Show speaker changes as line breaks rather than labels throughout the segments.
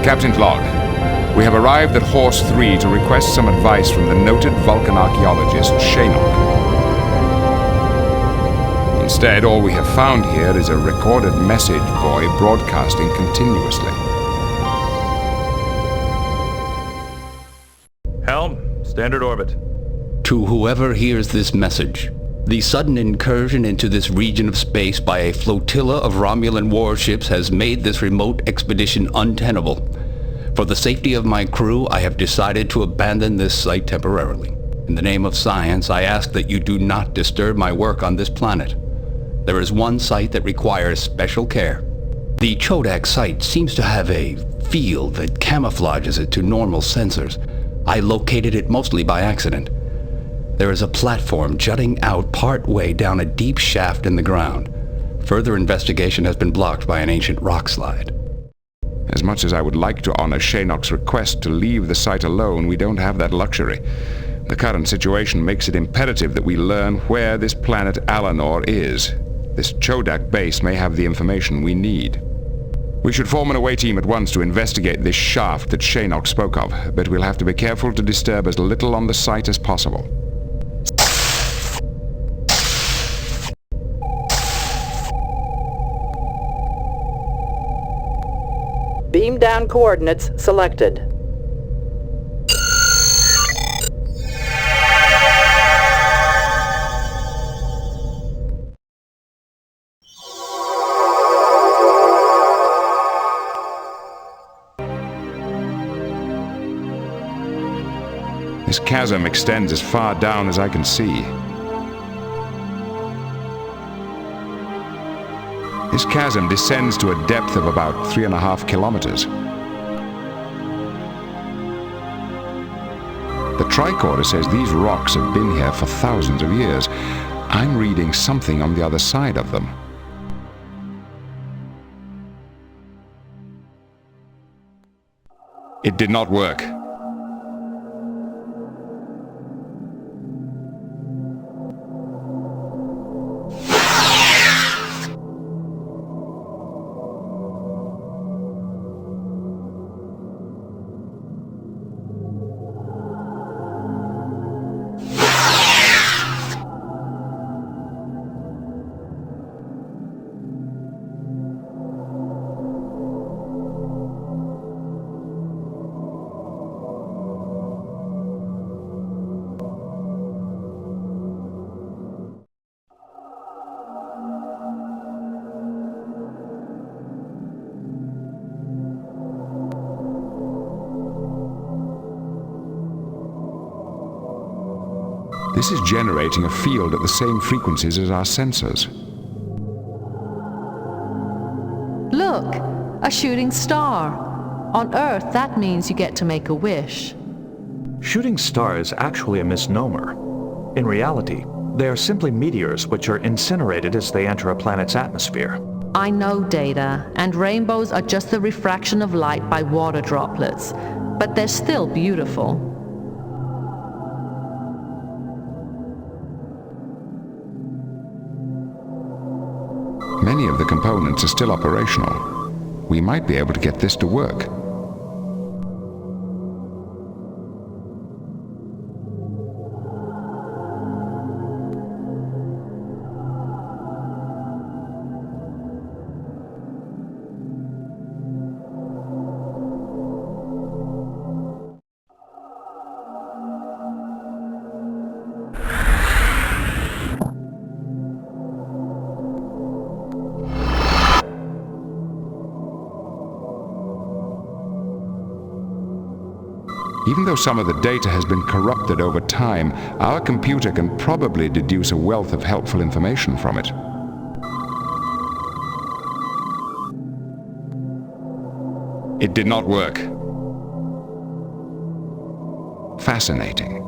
Captain's log. We have arrived at Horst 3 to request some advice from the noted Vulcan archaeologist, Chodak. Instead, all we have found here is a recorded message buoy broadcasting continuously.
Helm, standard orbit.
To whoever hears this message, the sudden incursion into this region of space by a flotilla of Romulan warships has made this remote expedition untenable. For the safety of my crew, I have decided to abandon this site temporarily. In the name of science, I ask that you do not disturb my work on this planet. There is one site that requires special care. The Chodak site seems to have a field that camouflages it to normal sensors. I located it mostly by accident. There is a platform jutting out part way down a deep shaft in the ground. Further investigation has been blocked by an ancient rock slide.
As much as I would like to honor Shanok's request to leave the site alone, we don't have that luxury. The current situation makes it imperative that we learn where this planet Alanor is. This Chodak base may have the information we need. We should form an away team at once to investigate this shaft that Shanok spoke of, but we'll have to be careful to disturb as little on the site as possible.
Beam down coordinates selected.
This chasm extends as far down as I can see. This chasm descends to a depth of about 3.5 kilometers. The tricorder says these rocks have been here for thousands of years. I'm reading something on the other side of them. It did not work. This is generating a field at the same frequencies as our sensors.
Look, a shooting star. On Earth, that means you get to make a wish.
Shooting star is actually a misnomer. In reality, they are simply meteors which are incinerated as they enter a planet's atmosphere.
I know, Data, and rainbows are just the refraction of light by water droplets, but they're still beautiful.
Many of the components are still operational. We might be able to get this to work. Even though some of the data has been corrupted over time, our computer can probably deduce a wealth of helpful information from it. It did not work. Fascinating.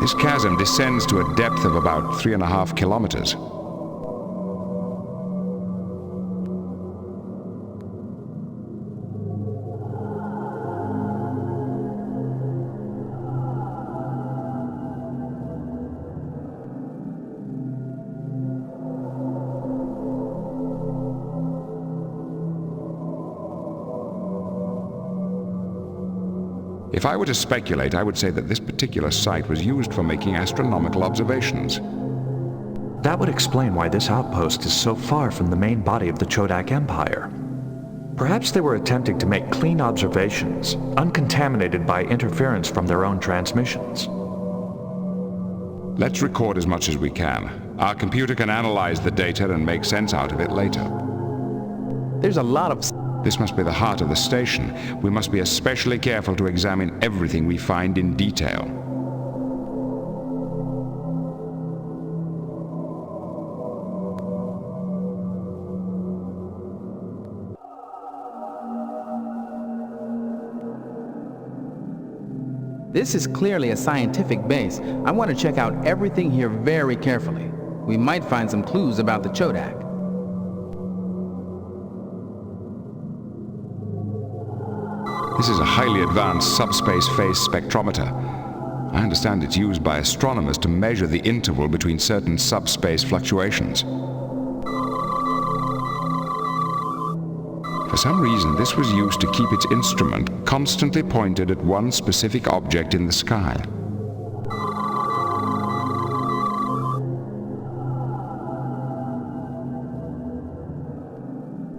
This chasm descends to a depth of about 3.5 kilometers. If I were to speculate, I would say that this particular site was used for making astronomical observations.
That would explain why this outpost is so far from the main body of the Chodak Empire. Perhaps they were attempting to make clean observations, uncontaminated by interference from their own transmissions.
Let's record as much as we can. Our computer can analyze the data and make sense out of it later.
There's a lot of...
This must be the heart of the station. We must be especially careful to examine everything we find in detail.
This is clearly a scientific base. I want to check out everything here very carefully. We might find some clues about the Chodak.
This is a highly advanced subspace phase spectrometer. I understand it's used by astronomers to measure the interval between certain subspace fluctuations. For some reason, this was used to keep its instrument constantly pointed at one specific object in the sky.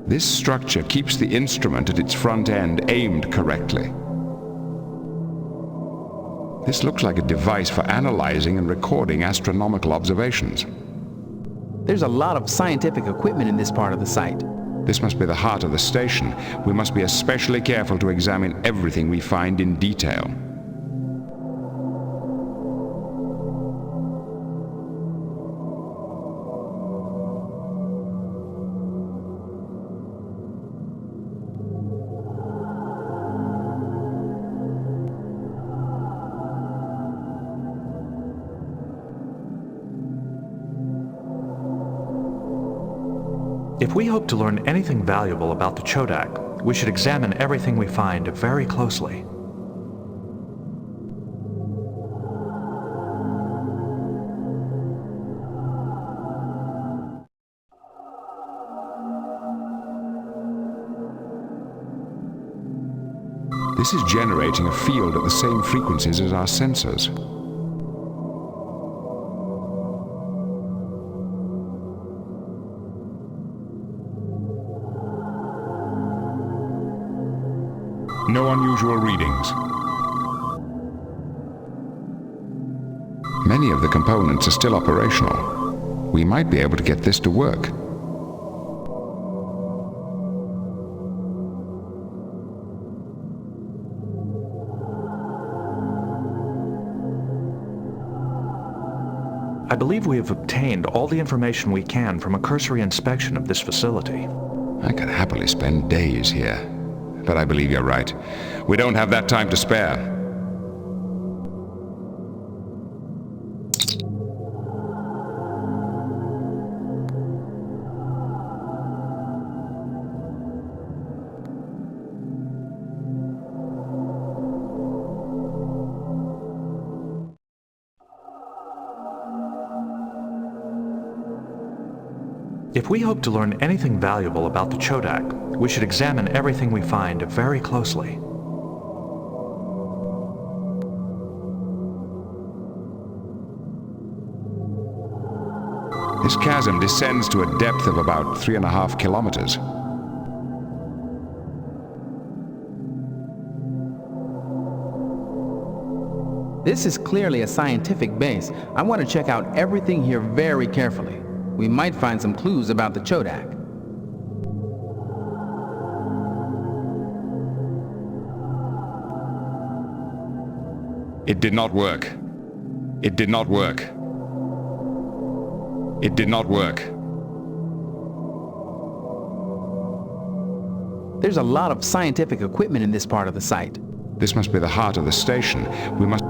This structure keeps the instrument at its front end aimed correctly. This looks like a device for analyzing and recording astronomical observations.
There's a lot of scientific equipment in this part of the site.
This must be the heart of the station. We must be especially careful to examine everything we find in detail.
If we hope to learn anything valuable about the Chodak, we should examine everything we find very closely.
This is generating a field at the same frequencies as our sensors. No unusual readings. Many of the components are still operational. We might be able to get this to work.
I believe we have obtained all the information we can from a cursory inspection of this facility.
I could happily spend days here. But I believe you're right. We don't have that time to spare.
If we hope to learn anything valuable about the Chodak, we should examine everything we find very closely.
This chasm descends to a depth of about 3.5 kilometers.
This is clearly a scientific base. I want to check out everything here very carefully. We might find some clues about the Chodak.
It did not work. It did not work. It did not work.
There's a lot of scientific equipment in this part of the site.
This must be the heart of the station. We must...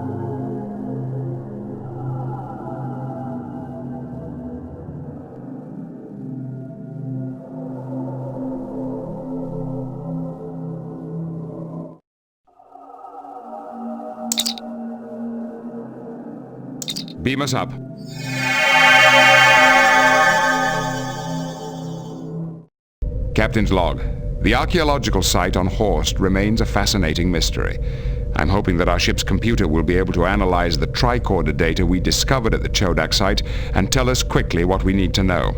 Beam us up. Captain's log. The archaeological site on Horst remains a fascinating mystery. I'm hoping that our ship's computer will be able to analyze the tricorder data we discovered at the Chodak site and tell us quickly what we need to know.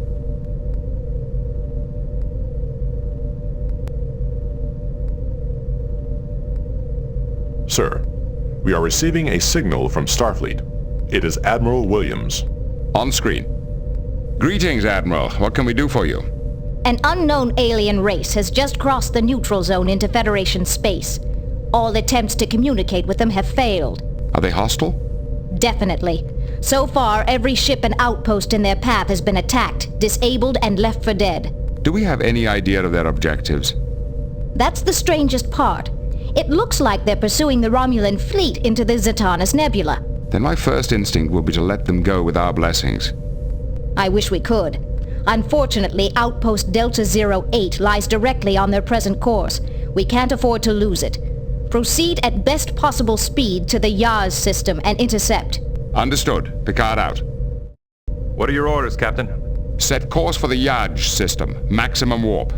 Sir, we are receiving a signal from Starfleet. It is Admiral Williams.
On screen. Greetings, Admiral. What can we do for you?
An unknown alien race has just crossed the neutral zone into Federation space. All attempts to communicate with them have failed.
Are they hostile?
Definitely. So far, every ship and outpost in their path has been attacked, disabled, and left for dead.
Do we have any idea of their objectives?
That's the strangest part. It looks like they're pursuing the Romulan fleet into the Zatanus Nebula.
Then my first instinct will be to let them go with our blessings.
I wish we could. Unfortunately, Outpost Delta 08 lies directly on their present course. We can't afford to lose it. Proceed at best possible speed to the Yaz system and intercept.
Understood. Picard out.
What are your orders, Captain?
Set course for the Yaj system. Maximum warp.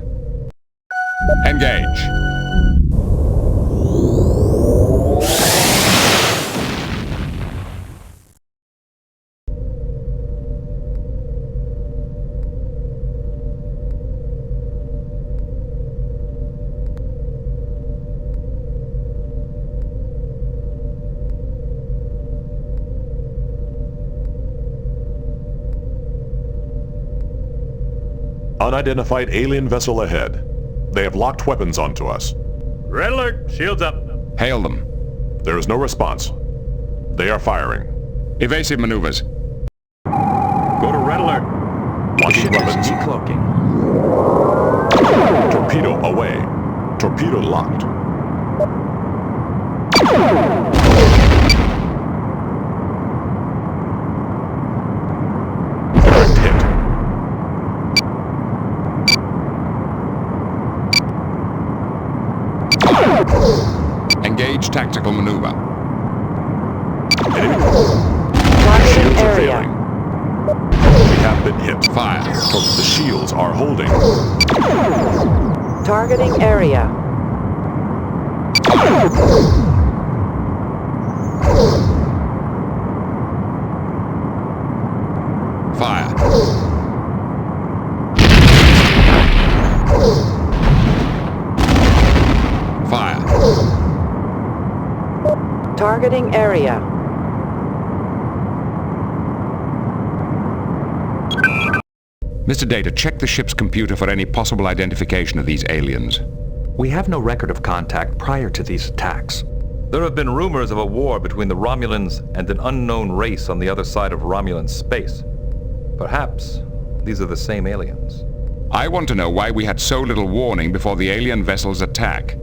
Engage.
Unidentified alien vessel ahead. They have locked weapons onto us.
Red alert! Shields up!
Hail them.
There is no response. They are firing.
Evasive maneuvers.
Go to red alert!
The
Launching
ship is
weapons.
decloaking.
Torpedo away. Torpedo locked. Direct hit.
Engage tactical maneuver.
Enemy.
Targeting
Shields are
area.
failing. We have been hit.
Fire.
The shields are holding.
Targeting area.
Fire. Fire.
Targeting area.
Mr. Data, check the ship's computer for any possible identification of these aliens.
We have no record of contact prior to these attacks.
There have been rumors of a war between the Romulans and an unknown race on the other side of Romulan space. Perhaps these are the same aliens.
I want to know why we had so little warning before the alien vessel's attack.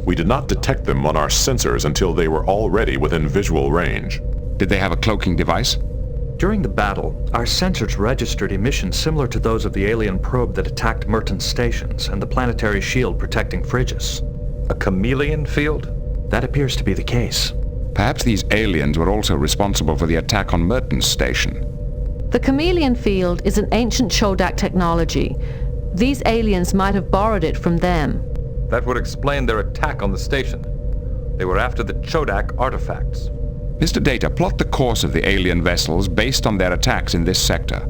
We did not detect them on our sensors until they were already within visual range.
Did they have a cloaking device?
During the battle, our sensors registered emissions similar to those of the alien probe that attacked Merton's stations and the planetary shield protecting Frigis.
A chameleon field?
That appears to be the case.
Perhaps these aliens were also responsible for the attack on Merton's station.
The chameleon field is an ancient Chodak technology. These aliens might have borrowed it from them.
That would explain their attack on the station. They were after the Chodak artifacts.
Mr. Data, plot the course of the alien vessels based on their attacks in this sector.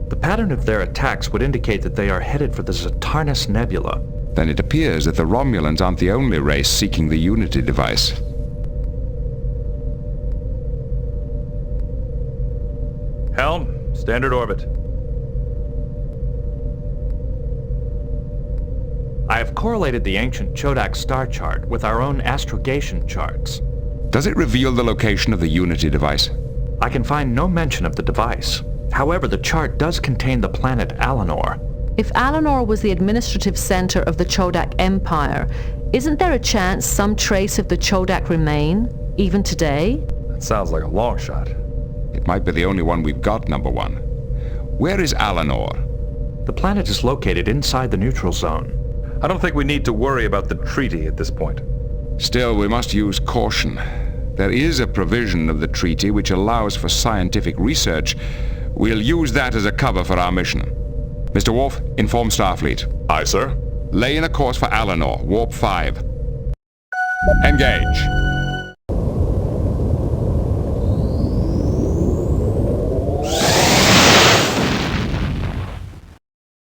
The pattern of their attacks would indicate that they are headed for the Zatanus Nebula.
Then it appears that the Romulans aren't the only race seeking the Unity device.
Helm, standard orbit.
I have correlated the ancient Chodak star chart with our own astrogation charts.
Does it reveal the location of the Unity device?
I can find no mention of the device. However, the chart does contain the planet Alanor.
If Alanor was the administrative center of the Chodak Empire, isn't there a chance some trace of the Chodak remain, even today?
That sounds like a long shot.
It might be the only one we've got, number one. Where is Alanor?
The planet is located inside the neutral zone.
I don't think we need to worry about the treaty at this point.
Still, we must use caution. There is a provision of the treaty which allows for scientific research. We'll use that as a cover for our mission. Mr. Worf, inform Starfleet.
Aye, sir.
Lay in a course for Alanor, Warp 5. Engage.